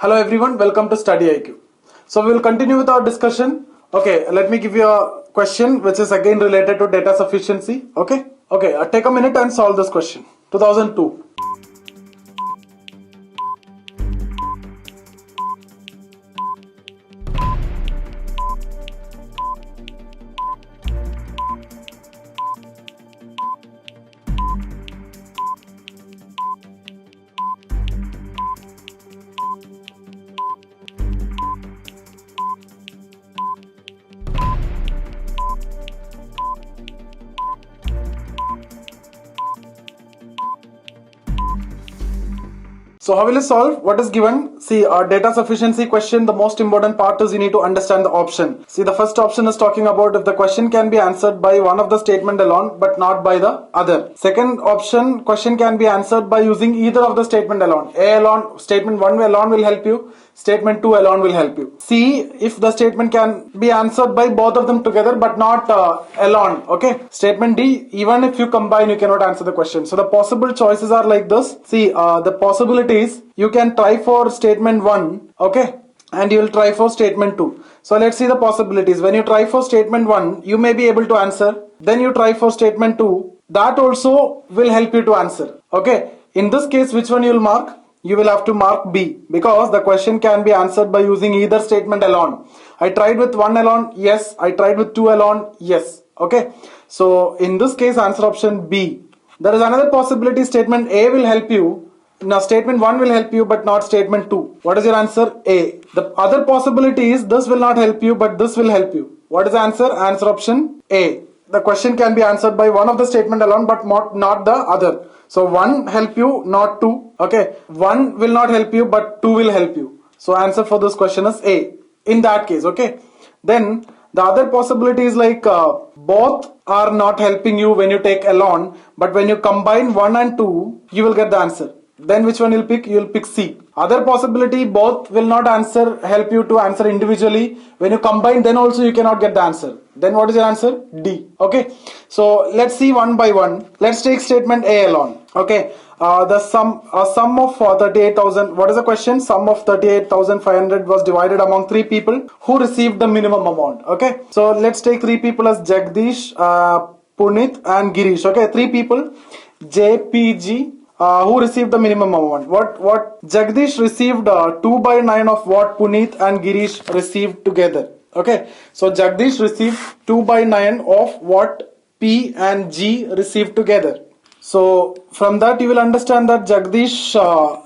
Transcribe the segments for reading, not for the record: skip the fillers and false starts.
Hello everyone, welcome to StudyIQ. So we will continue with our discussion. Okay, let me give you a question which is again related to data sufficiency. Okay, take a minute and solve this question. 2002. So how will you solve? What is given? See, our data sufficiency question, the most important part is you need to understand the option. See, the first option is talking about if the question can be answered by one of the statement alone but not by the other. Second option, question can be answered by using either of the statement alone. A alone, statement 1 alone will help you. Statement 2 alone will help you. See if the statement can be answered by both of them together but not alone. Okay. Statement D, even if you combine, you cannot answer the question. So the possible choices are like this. See, the possibilities, you can try for statement 1. Okay. And you will try for statement 2. So let's see the possibilities. When you try for statement 1, you may be able to answer. Then you try for statement 2. That also will help you to answer. Okay. In this case, which one you will mark? You will have to mark B because the question can be answered by using either statement alone. I tried with 1 alone, yes. I tried with 2 alone, yes. Okay. So in this case, answer option B. There is another possibility, statement A will help you. Now statement 1 will help you but not statement 2. What is your answer? A. The other possibility is this will not help you but this will help you. What is the answer? Answer option A. The question can be answered by one of the statement alone but not the other. So 1 help you, not 2. Okay. 1 will not help you but 2 will help you. So answer for this question is A. In that case, okay. Then the other possibility is like both are not helping you when you take alone, but when you combine 1 and 2, you will get the answer. Then which one you'll pick? You'll pick C. Other possibility, both will not help you to answer individually. When you combine, then also you cannot get the answer. Then what is your answer? D. Okay. So let's see one by one. Let's take statement A alone. Okay. The sum of 38,000. What is the question? Sum of 38,500 was divided among 3 people who received the minimum amount. Okay. So let's take 3 people as Jagdish, Punit and Girish. Okay. 3 people. JPG. Who received the minimum amount? What Jagdish received 2 by 9 of what Puneet and Girish received together. Okay, so Jagdish received 2 by 9 of what P and G received together. So from that you will understand that Jagdish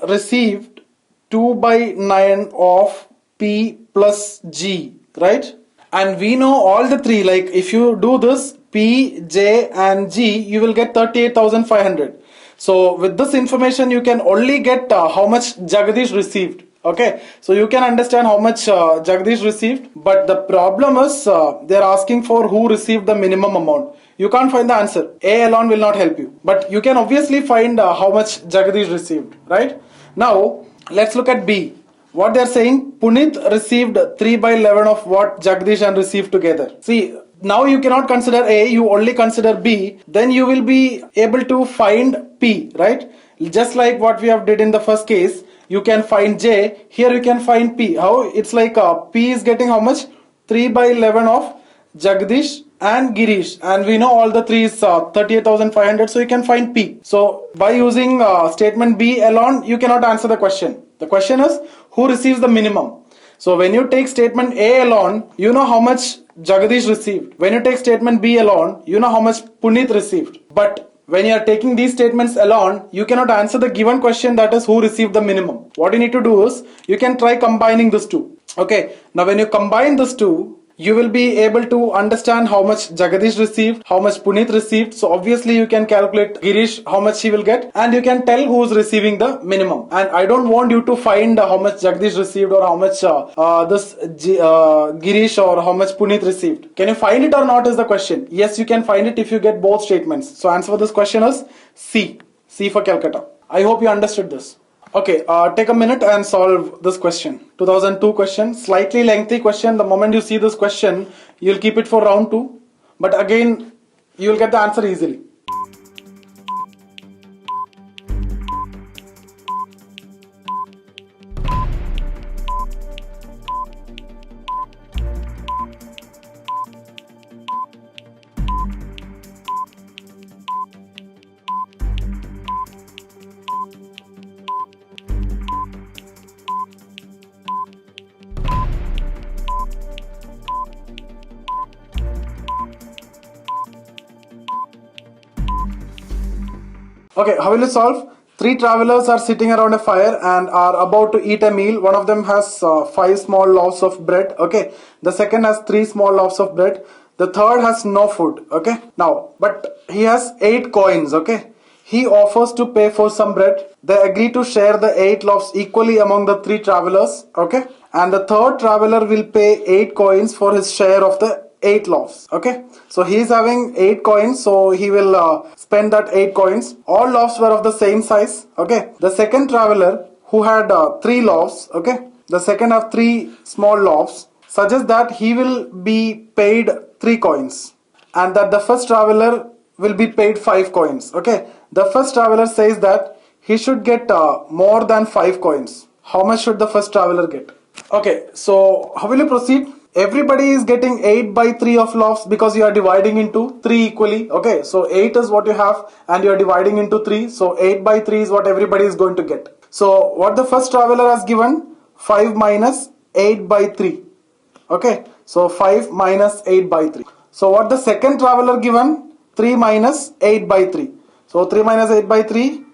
received 2 by 9 of P plus G, right? And we know all the 3, like if you do this P, J and G, you will get 38,500. So with this information you can only get how much Jagdish received. Okay, so you can understand how much Jagdish received, but the problem is they are asking for who received the minimum amount. You can't find the answer. A alone will not help you, but you can obviously find how much Jagdish received, right? Now let's look at B. What they are saying, Punit received 3 by 11 of what Jagdish and received together. See, now you cannot consider A, you only consider B, then you will be able to find P, right? Just like what we have did in the first case, you can find J, here you can find P. How? It's like P is getting how much? 3 by 11 of Jagdish and Girish, and we know all the 3 is 38,500, so you can find P. So by using statement B alone, you cannot answer the question. The question is who receives the minimum. So when you take statement A alone, you know how much Jagdish received. When you take statement B alone, you know how much Punit received. But when you are taking these statements alone, you cannot answer the given question, that is who received the minimum. What you need to do is, you can try combining these 2. Okay, now when you combine these 2, you will be able to understand how much Jagdish received, how much Punit received. So obviously you can calculate Girish how much he will get, and you can tell who is receiving the minimum. And I don't want you to find how much Jagdish received or how much Girish or how much Punit received. Can you find it or not is the question. Yes, you can find it if you get both statements. So answer for this question is C. C for Calcutta. I hope you understood this. Okay, take a minute and solve this question. 2002 question, slightly lengthy question. The moment you see this question, you'll keep it for round 2. But again, you'll get the answer easily. Okay, how will you solve? Three travelers are sitting around a fire and are about to eat a meal. One of them has 5 small loaves of bread. Okay, the second has 3 small loaves of bread. The third has no food. Okay, now, but he has 8 coins. Okay, he offers to pay for some bread. They agree to share the 8 loaves equally among the 3 travelers. Okay, and the third traveler will pay 8 coins for his share of the 8 loaves. Okay, so he is having 8 coins, so he will spend that 8 coins. All loaves were of the same size. Okay, the second traveler who had 3 loaves, okay, the second have 3 small loaves, suggests that he will be paid 3 coins and that the first traveler will be paid 5 coins. Okay, the first traveler says that he should get more than 5 coins. How much should the first traveler get? Okay, so how will you proceed? Everybody is getting 8 by 3 of loaves because you are dividing into 3 equally. Okay, so 8 is what you have and you are dividing into 3. So 8 by 3 is what everybody is going to get. So what the first traveler has given? 5 minus 8 by 3. Okay, so 5 minus 8 by 3. So what the second traveler given? 3 minus 8 by 3. So 3 minus 8 by 3,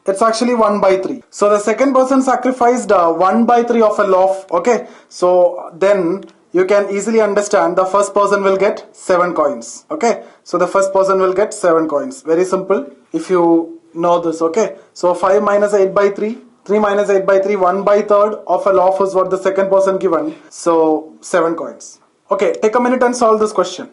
it's actually 1 by 3. So the second person sacrificed 1 by 3 of a loaf. Okay, so then you can easily understand the first person will get 7 coins. Okay, so the first person will get 7 coins. Very simple if you know this. Okay, so 5 minus 8 by 3, 3 minus 8 by 3, 1 by 3rd of a loaf is what the second person given. So 7 coins. Okay, take a minute and solve this question.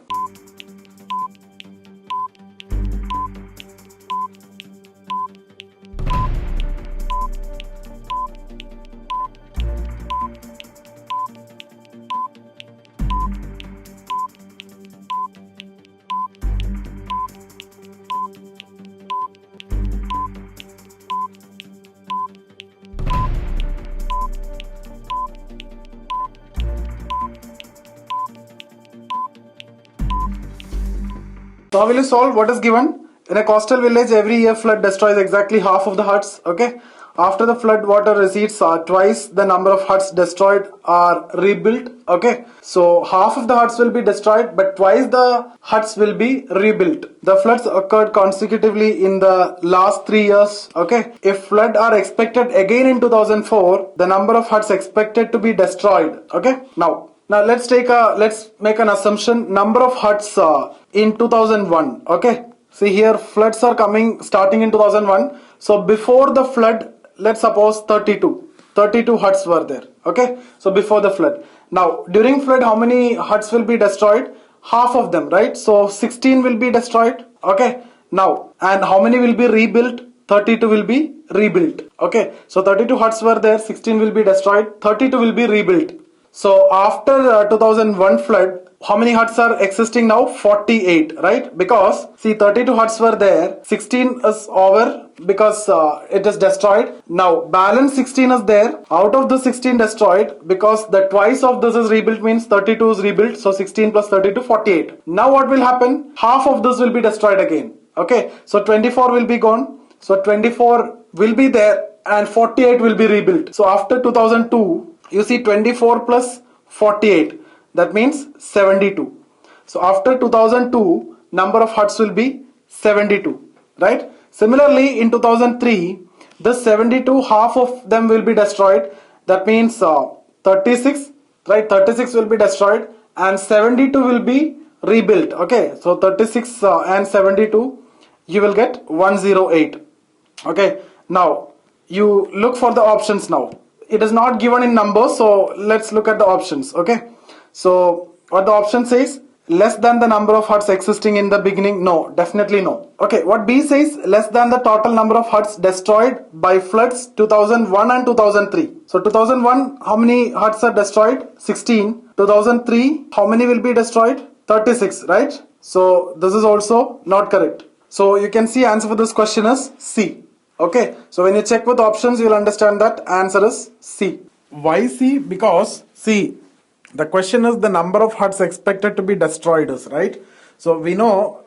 So how will you solve what is given? In a coastal village, every year flood destroys exactly half of the huts. Okay. After the flood water recedes, twice the number of huts destroyed are rebuilt. Okay. So half of the huts will be destroyed, but twice the huts will be rebuilt. The floods occurred consecutively in the last 3 years. Okay. If flood are expected again in 2004, the number of huts expected to be destroyed. Okay. Now let's make an assumption. Number of huts in 2001. Okay. See here, floods are starting in 2001. So before the flood, let's suppose 32 huts were there. Okay. So before the flood. Now during flood, how many huts will be destroyed? Half of them, right? So 16 will be destroyed. Okay. Now, and how many will be rebuilt? 32 will be rebuilt. Okay. So 32 huts were there. 16 will be destroyed. 32 will be rebuilt. So after 2001 flood, how many huts are existing now? 48, right? Because see, 32 huts were there, 16 is over because it is destroyed. Now balance 16 is there. Out of the 16 destroyed, because the twice of this is rebuilt means 32 is rebuilt. So 16 plus 32, 48. Now what will happen? Half of this will be destroyed again. Okay, so 24 will be gone. So 24 will be there and 48 will be rebuilt. So after 2002, you see 24 plus 48, that means 72. So after 2002, number of huts will be 72, right? Similarly, in 2003, the 72, half of them will be destroyed. That means 36, right? 36 will be destroyed and 72 will be rebuilt. Okay, so 36 and 72, you will get 108. Okay, now you look for the options now. It is not given in numbers, so let's look at the options. Okay, so what the option says, less than the number of huts existing in the beginning. No, definitely no. Okay, what B says, less than the total number of huts destroyed by floods 2001 and 2003. So 2001, how many huts are destroyed? 16. 2003, how many will be destroyed? 36, right? So this is also not correct. So you can see answer for this question is C. Okay, so when you check with options, you will understand that answer is C. Why C? Because C, the question is the number of huts expected to be destroyed is, right? So we know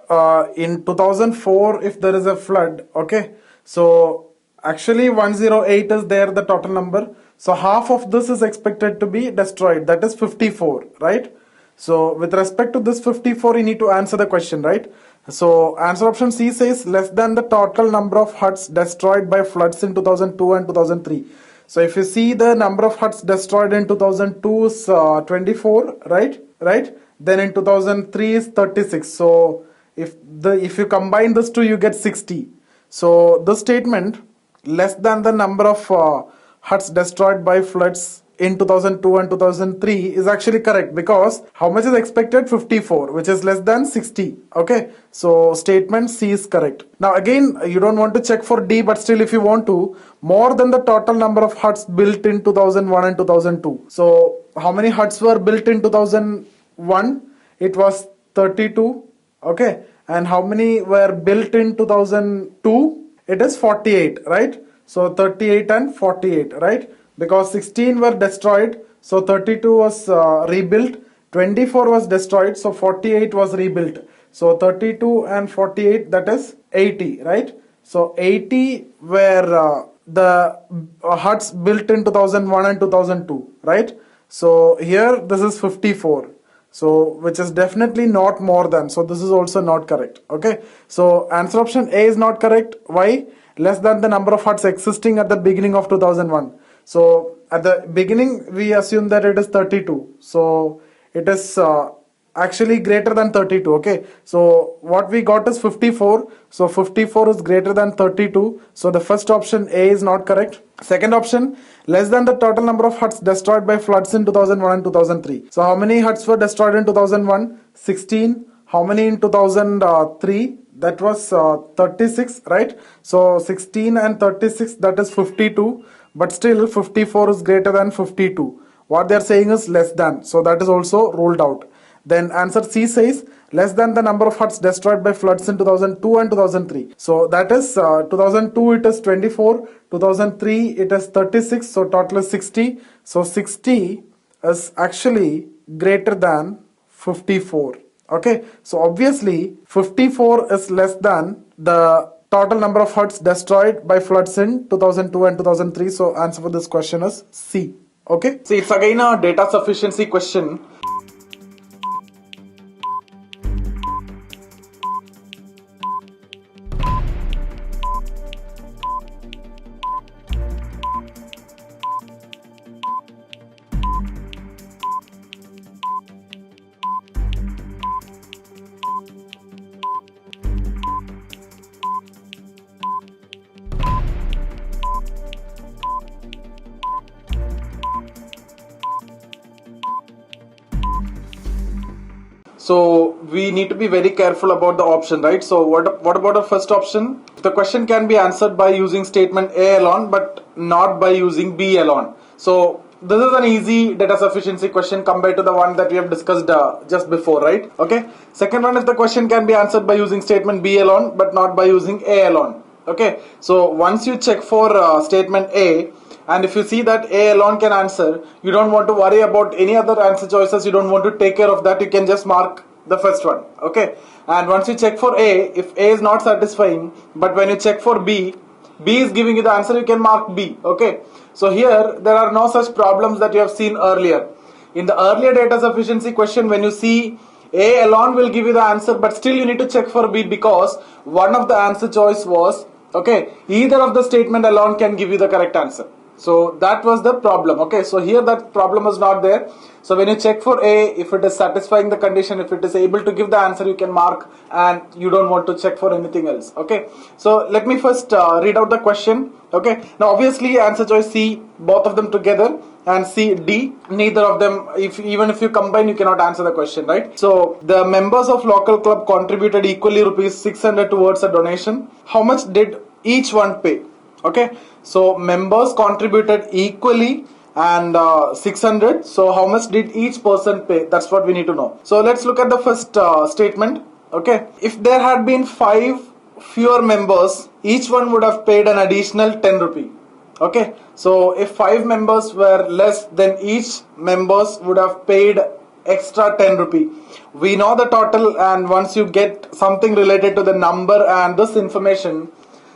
in 2004, if there is a flood, okay, so actually 108 is there, the total number. So half of this is expected to be destroyed, that is 54, right? So with respect to this 54, you need to answer the question, right? So answer option C says less than the total number of huts destroyed by floods in 2002 and 2003. So if you see the number of huts destroyed in 2002 is 24, right? Then in 2003 is 36. So if you combine this two, you get 60. So the statement less than the number of huts destroyed by floods in 2002 and 2003 is actually correct, because how much is expected? 54, which is less than 60. Okay, so statement C is correct. Now again, you don't want to check for D, but still if you want to, more than the total number of huts built in 2001 and 2002. So how many huts were built in 2001? It was 32. Okay, and how many were built in 2002? It is 48, right? So 38 and 48, right? Because 16 were destroyed, so 32 was rebuilt, 24 was destroyed, so 48 was rebuilt. So 32 and 48, that is 80, right? So 80 were the huts built in 2001 and 2002, right? So here this is 54. So which is definitely not more than, so this is also not correct. Okay, so answer option A is not correct. Why? Less than the number of huts existing at the beginning of 2001. So at the beginning we assume that it is 32. So it is actually greater than 32. Okay, so what we got is 54. So 54 is greater than 32. So the first option A is not correct. Second option, less than the total number of huts destroyed by floods in 2001 and 2003. So how many huts were destroyed in 2001? 16. How many in 2003? That was 36, right? So 16 and 36, that is 52. But still 54 is greater than 52. What they are saying is less than. So that is also ruled out. Then answer C says less than the number of huts destroyed by floods in 2002 and 2003. So that is 2002 it is 24, 2003 it is 36, so total is 60. So 60 is actually greater than 54. Okay, so obviously 54 is less than the total number of huts destroyed by floods in 2002 and 2003. So answer for this question is C. Okay, see, it's again a data sufficiency question. So we need to be very careful about the option, right? So what about the first option? The question can be answered by using statement A alone, but not by using B alone. So this is an easy data sufficiency question compared to the one that we have discussed just before, right? Okay. Second one is the question can be answered by using statement B alone, but not by using A alone. Okay. So once you check for statement A, and if you see that A alone can answer, you don't want to worry about any other answer choices. You don't want to take care of that. You can just mark the first one. Okay. And once you check for A, if A is not satisfying, but when you check for B, B is giving you the answer, you can mark B. Okay. So here there are no such problems that you have seen earlier. In the earlier data sufficiency question, when you see A alone will give you the answer, but still you need to check for B because one of the answer choice was, okay, either of the statement alone can give you the correct answer. So that was the problem. Okay, so here that problem is not there. So when you check for A, if it is satisfying the condition, if it is able to give the answer, you can mark, and you don't want to check for anything else. Okay, so let me first read out the question. Okay, now obviously answer choice C, both of them together, and C, D, neither of them, even if you combine, you cannot answer the question, right? So the members of local club contributed equally rupees 600 towards a donation. How much did each one pay? Okay, so members contributed equally and 600. So how much did each person pay? That's what we need to know. So let's look at the first statement. Okay, if there had been 5 fewer members, each one would have paid an additional 10 rupee. Okay, so if 5 members were less, then each members would have paid extra 10 rupee. We know the total, and once you get something related to the number and this information,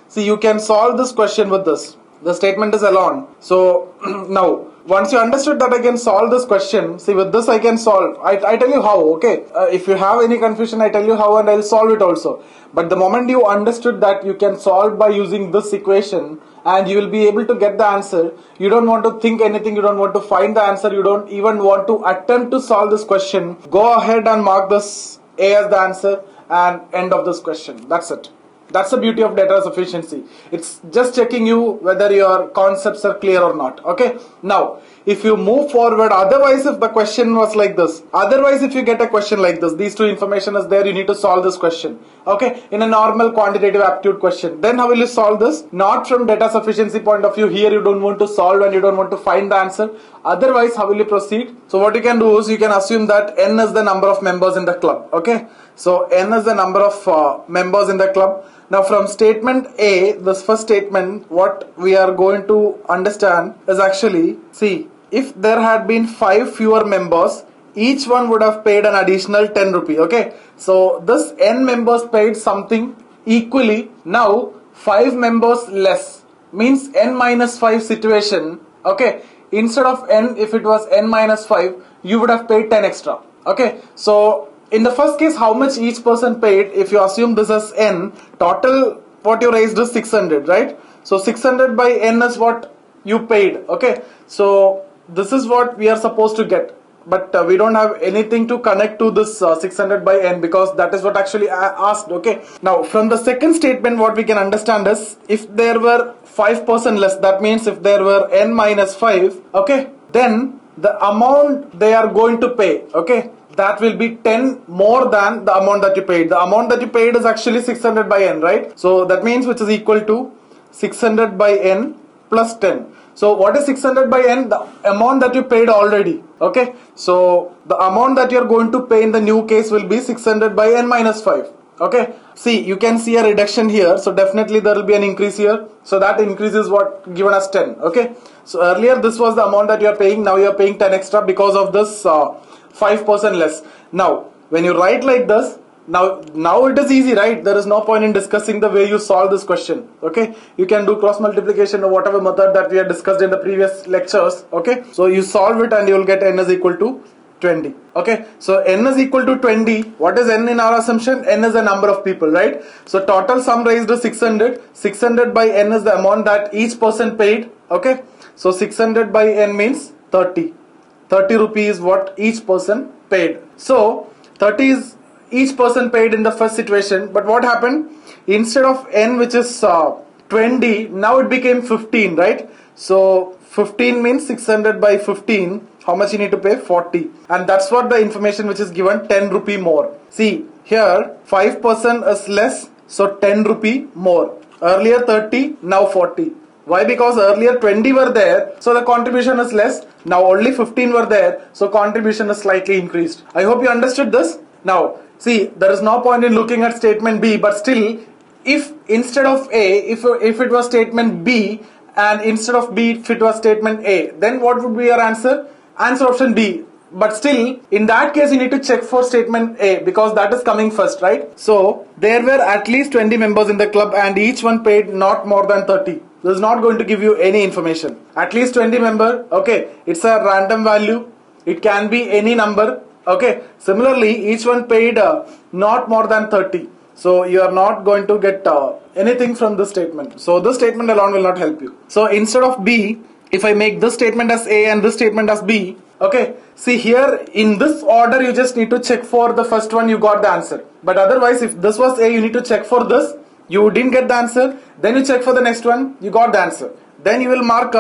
see, you can solve this question with this. The statement is alone. So now once you understood that I can solve this question, see with this I can solve. I tell you how, okay? If you have any confusion, I tell you how and I'll solve it also. But the moment you understood that you can solve by using this equation and you will be able to get the answer, you don't want to think anything, you don't want to find the answer, you don't even want to attempt to solve this question, go ahead and mark this A as the answer and end of this question. That's it. That's the beauty of data sufficiency. It's just checking you whether your concepts are clear or not. Okay. Now, if you move forward, otherwise if the question was like this, otherwise if you get a question like this, these two information is there, you need to solve this question. Okay. In a normal quantitative aptitude question, then how will you solve this? Not from data sufficiency point of view. Here you don't want to solve and you don't want to find the answer. Otherwise, how will you proceed? So what you can do is you can assume that n is the number of members in the club. Okay. So n is the number of members in the club. Now from statement A, this first statement, what we are going to understand is actually, see, if there had been 5 fewer members, each one would have paid an additional 10 rupee. Okay. So this n members paid something equally. Now 5 members less means n minus 5 situation. Okay. Instead of n, if it was n minus 5, you would have paid 10 extra. Okay. So in the first case, how much each person paid, if you assume this as n, total what you raised is 600, right? So 600 by n is what you paid, okay? So this is what we are supposed to get. But we don't have anything to connect to this 600 by n because that is what actually asked, okay? Now from the second statement, what we can understand is if there were 5% less, that means if there were n minus 5, okay, then the amount they are going to pay, okay, that will be 10 more than the amount that you paid. The amount that you paid is actually 600 by n, right? So that means which is equal to 600 by n plus 10. So what is 600 by n? The amount that you paid already. Okay. So the amount that you are going to pay in the new case will be 600 by n minus 5. Okay. See, you can see a reduction here. So definitely there will be an increase here. So that increase is what given as 10. Okay. So earlier this was the amount that you are paying. Now you are paying 10 extra because of this 5% less. Now when you write like this, now it is easy, right? There is no point in discussing the way you solve this question. Okay, you can do cross multiplication or whatever method that we had discussed in the previous lectures. Okay, so you solve it and you will get n is equal to 20. Okay, so n is equal to 20. What is n in our assumption? N is the number of people, right? So total sum raised is 600. 600 by n is the amount that each person paid. Okay, so 600 by n means 30. 30 rupees what each person paid. So 30 is each person paid in the first situation, but what happened? Instead of n, which is 20, now it became 15, right? So 15 means 600 by 15. How much you need to pay? 40. And that's what the information which is given, 10 rupee more. See here 5% is less, so 10 rupee more. Earlier 30, now 40. Why? Because earlier 20 were there, so the contribution is less. Now only 15 were there, so contribution is slightly increased. I hope you understood this. Now see, there is no point in looking at statement B, but still, if instead of A, if it was statement B, and instead of B, if it was statement A, then what would be your answer? Answer option B. But still, in that case, you need to check for statement A because that is coming first, right? So there were at least 20 members in the club and each one paid not more than 30. This is not going to give you any information. At least 20 member, okay, it's a random value. It can be any number, okay. Similarly, each one paid not more than 30. So you are not going to get anything from this statement. So this statement alone will not help you. So instead of B, if I make this statement as A and this statement as B, okay, see here in this order you just need to check for the first one, you got the answer. But otherwise, if this was A, you need to check for this, you didn't get the answer, then you check for the next one, you got the answer. Then you will mark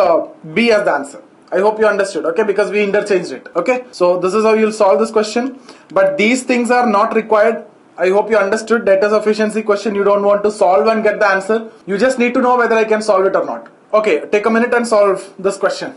B as the answer. I hope you understood, okay, because we interchanged it, okay. So this is how you'll solve this question, but these things are not required. I hope you understood. Data sufficiency question you don't want to solve and get the answer. You just need to know whether I can solve it or not. Okay, take a minute and solve this question.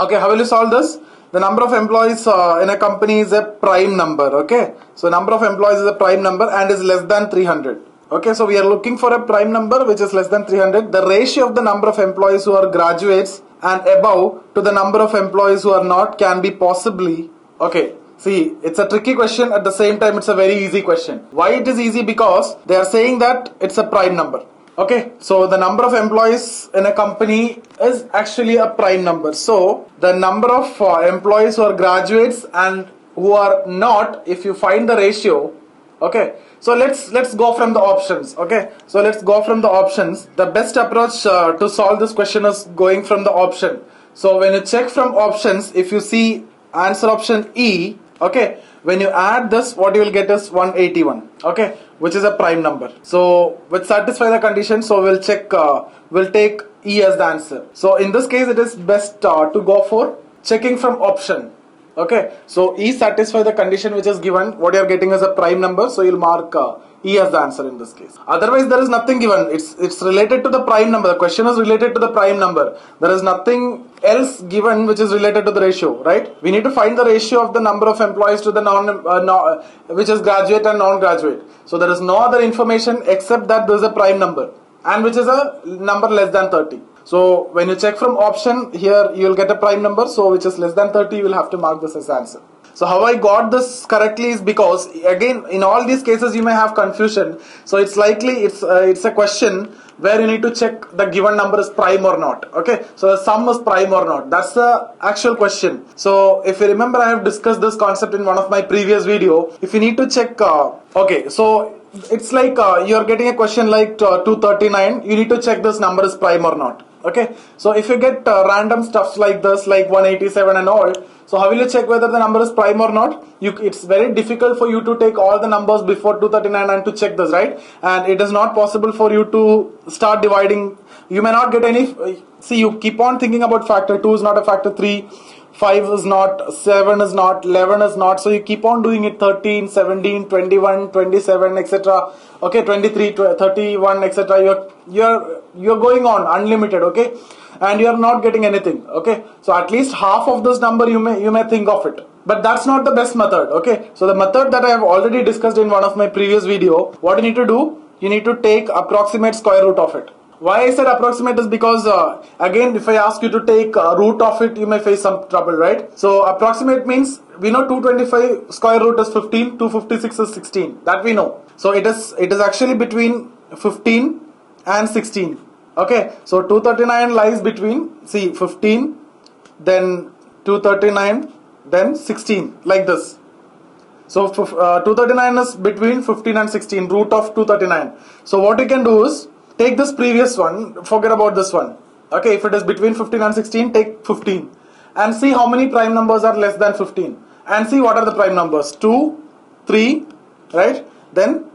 Okay, how will you solve this? The number of employees in a company is a prime number. Okay, so number of employees is a prime number and is less than 300. Okay, so we are looking for a prime number which is less than 300. The ratio of the number of employees who are graduates and above to the number of employees who are not can be possibly, okay, see, it's a tricky question, at the same time it's a very easy question. Why it is easy? Because they are saying that it's a prime number. Okay, so the number of employees in a company is actually a prime number. So the number of employees who are graduates and who are not, if you find the ratio, okay, so let's go from the options. Okay, so let's go from the options. The best approach to solve this question is going from the option. So when you check from options, if you see answer option E, okay, when you add this, what you will get is 181, okay, which is a prime number. So which satisfy the condition, so we'll check, we'll take E as the answer. So in this case, it is best to go for checking from option. Okay, so E satisfy the condition which is given. What you are getting is a prime number, so you'll mark E as the answer in this case. Otherwise, there is nothing given. It's related to the prime number. The question is related to the prime number. There is nothing else given which is related to the ratio, right? We need to find the ratio of the number of employees to the which is graduate and non-graduate. So there is no other information except that there is a prime number and which is a number less than 30. So when you check from option, here you will get a prime number, so which is less than 30, you will have to mark this as answer. So how I got this correctly is because, again, in all these cases you may have confusion. So it's likely it's a question where you need to check the given number is prime or not. Okay, so the sum is prime or not. That's the actual question. So if you remember, I have discussed this concept in one of my previous video. If you need to check, okay, so it's like you're getting a question like 239. You need to check this number is prime or not. Okay, so if you get random stuffs like this, like 187 and all, so how will you check whether the number is prime or not? It's very difficult for you to take all the numbers before 239 and to check this, right? And it is not possible for you to start dividing. You may not get any, see, you keep on thinking about factor. 2 is not a factor, 3, 5 is not, 7 is not, 11 is not, so you keep on doing it, 13, 17, 21, 27, etc. Okay, 23, 31, etc. You're going on unlimited, okay, and you are not getting anything. Okay, so at least half of this number you may think of it, but that's not the best method. Okay, so the method that I have already discussed in one of my previous video, what you need to do, you need to take approximate square root of it. Why I said approximate is because again, if I ask you to take root of it, you may face some trouble, right? So approximate means, we know 225 square root is 15, 256 is 16, that we know. So it is actually between 15 and 16. Okay, so 239 lies between, see, 15, then 239, then 16, like this. So 239 is between 15 and 16, root of 239. So what you can do is, take this previous one, forget about this one. Okay, if it is between 15 and 16, take 15 and see how many prime numbers are less than 15 and see what are the prime numbers. 2, 3, right? Then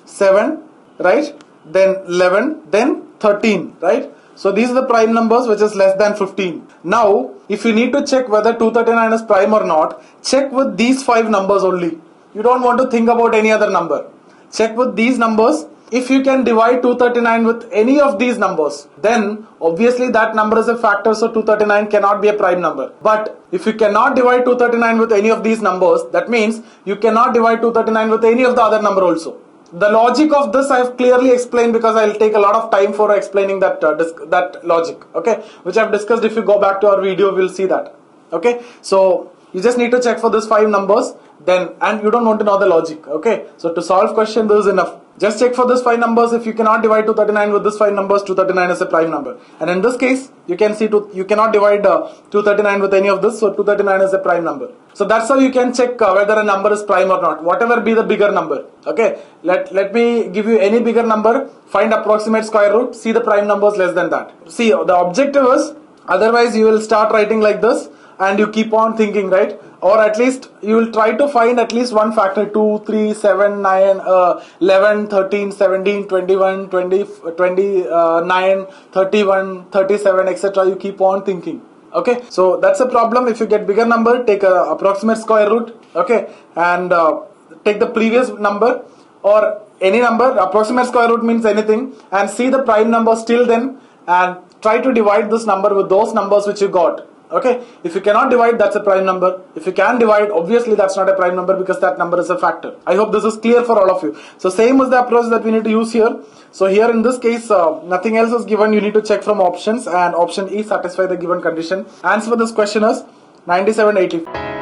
7, right? Then 11, then 13, right? So these are the prime numbers which is less than 15. Now, if you need to check whether 239 is prime or not, check with these 5 numbers only. You don't want to think about any other number. Check with these numbers. If you can divide 239 with any of these numbers, then obviously that number is a factor, so 239 cannot be a prime number. But if you cannot divide 239 with any of these numbers, that means you cannot divide 239 with any of the other number also. The logic of this I have clearly explained, because I will take a lot of time for explaining that that logic, okay, which I have discussed. If you go back to our video, we will see that. Okay, so you just need to check for these 5 numbers, then, and you don't want to know the logic. Okay, so to solve question, this is enough. Just check for these 5 numbers. If you cannot divide 239 with these 5 numbers, 239 is a prime number. And in this case, you can see you cannot divide 239 with any of this, so 239 is a prime number. So that's how you can check whether a number is prime or not, whatever be the bigger number. Okay, let me give you any bigger number, find approximate square root, see the prime numbers less than that. See, the objective is, otherwise you will start writing like this and you keep on thinking, right? Or at least you will try to find at least one factor, 2, 3, 7, 9, 11, 13, 17, 21, 20, 29, 31, 37, etc. You keep on thinking. Okay, so that's a problem. If you get bigger number, take a approximate square root, okay, and take the previous number or any number. Approximate square root means anything, and see the prime number still then, and try to divide this number with those numbers which you got. Okay, if you cannot divide, that's a prime number. If you can divide, obviously that's not a prime number because that number is a factor. I hope this is clear for all of you. So same is the approach that we need to use here. So here in this case, nothing else is given. You need to check from options, and option E satisfy the given condition. Answer for this question is 9780.